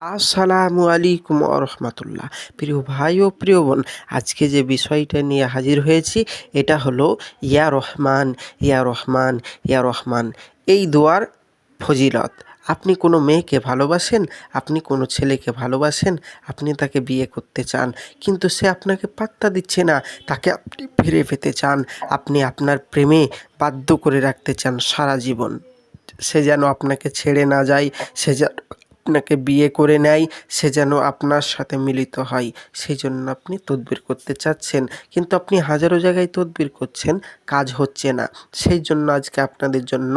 আসসালামু আলাইকুম রহমতুল্লাহ। প্রিয় ভাই ও প্রিয় বোন, আজকে যে বিষয়টা নিয়ে হাজির হয়েছি এটা হলো ইয়া রহমান ইয়া রহমান ইয়া রহমান, এই দোয়ার ফজিলত। আপনি কোনো মেয়েকে ভালোবাসেন, আপনি কোনো ছেলেকে ভালোবাসেন, আপনি তাকে বিয়ে করতে চান, কিন্তু সে আপনাকে পাত্তা দিচ্ছে না, তাকে আপনি ফিরে পেতে চান, আপনি আপনার প্রেমে বাধ্য করে রাখতে চান সারা জীবন। সে যেন আপনাকে ছেড়ে না যায়, সে যেন আপনাকে বিয়ে করে নেয়, সে যেন আপনার সাথে মিলিত হয়, সেই জন্য আপনি তদবির করতে চাচ্ছেন, কিন্তু আপনি হাজারো জায়গায় তদবির করছেন, কাজ হচ্ছে না। সেই জন্য আজকে আপনাদের জন্য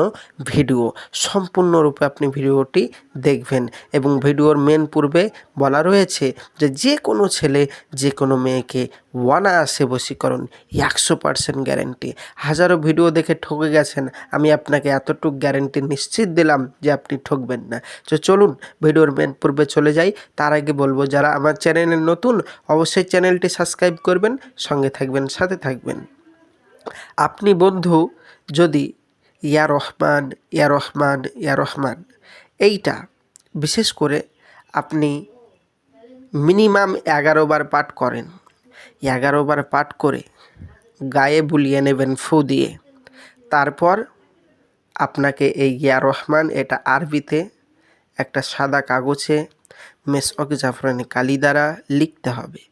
ভিডিও, সম্পূর্ণরূপে আপনি ভিডিওটি দেখবেন এবং ভিডিওর মেন পূর্বে বলা রয়েছে যে যে কোনো ছেলে যে কোনো মেয়েকে অনায়াসে বশীকরণ, 100% গ্যারেন্টি। হাজারো ভিডিও দেখে ঠকে গেছেন, আমি আপনাকে এতটুকু গ্যারেন্টি নিশ্চিত দিলাম যে আপনি ঠকবেন না। তো চলুন ভিডিওর মেন পূর্বে চলে যাই। তার আগে বলবো, যারা আমার চ্যানেলে নতুন অবশ্যই চ্যানেলটি সাবস্ক্রাইব করবেন, সঙ্গে থাকবেন, সাথে থাকবেন। আপনি বন্ধু যদি ইয়া রহমান ইয়া রহমান ইয়া রহমান এইটা বিশেষ করে আপনি মিনিমাম 11 বার পাঠ করেন, 11 বার পাঠ করে গায়ে বুলিয়ে নেবেন ফু দিয়ে, তারপর আপনাকে এই ইয়া রহমান এটা আরবিতে একটা সাদা কাগজে মেসওয়াক জাফরানি কালি দ্বারা লিখতে হবে,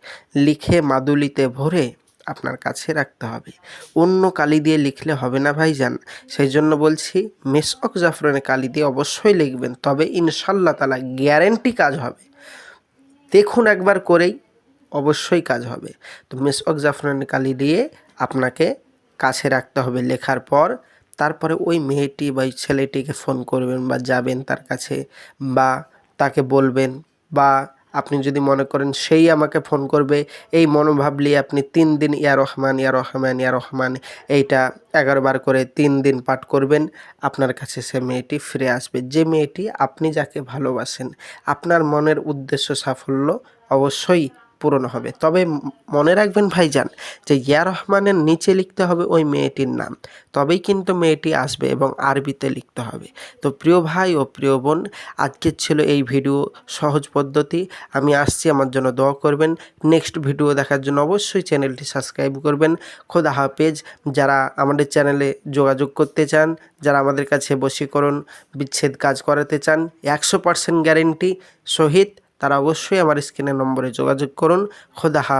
লিখে মাদুলিতে ভরে আপনার কাছে রাখতে হবে। অন্য কালি দিয়ে লিখলে হবে না ভাইজান, সেই জন্য বলছি মেসওয়াক জাফরানি কালি দিয়ে অবশ্যই লিখবেন, তবে ইনশাল্লাহ তাআলা গ্যারেন্টি কাজ হবে। দেখুন একবার করেই অবশ্যই কাজ হবে। তো মেসওয়াক জাফরানি কালি দিয়ে আপনাকে কাছে রাখতে হবে লেখার পর। তারপরে ওই মেয়েটি বা ওই ছেলেটিকে ফোন করবেন বা যাবেন তার কাছে, বা তাকে বলবেন, বা আপনি যদি মনে করেন সেই আমাকে ফোন করবে, এই মনোভাব নিয়ে আপনি 3 দিন ইয়া রহমান ইয়া রহমান ইয়া রহমান এইটা 11 বার করে 3 দিন পাঠ করবেন। আপনার কাছে সে মেয়েটি ফিরে আসবে, যে মেয়েটি আপনি যাকে ভালোবাসেন। আপনার মনের উদ্দেশ্য সাফল্য অবশ্যই পূরণ হবে। তবে মনে রাখবেন ভাইজান যে ইয়া রহমানের নিচে লিখতে হবে ওই মেয়েটির নাম, তবেই কিন্তু মেয়েটি আসবে, এবং আরবিতে লিখতে হবে। তো প্রিয় ভাই ও প্রিয় বোন, আজকের ছিল এই ভিডিও, সহজ পদ্ধতি। আমি আসছি, আমার জন্য দোয়া করবেন। নেক্সট ভিডিও দেখার জন্য অবশ্যই চ্যানেলটি সাবস্ক্রাইব করবেন। খোদা হাফেজ। যারা আমাদের চ্যানেলে যোগাযোগ করতে চান, যারা আমাদের কাছে বশীকরণ বিচ্ছেদ কাজ করাতে চান 100% গ্যারেন্টি সহিত, তারা অবশ্যই আমার স্ক্রিনের নম্বরে যোগাযোগ করুন। খোদা হাফেজ।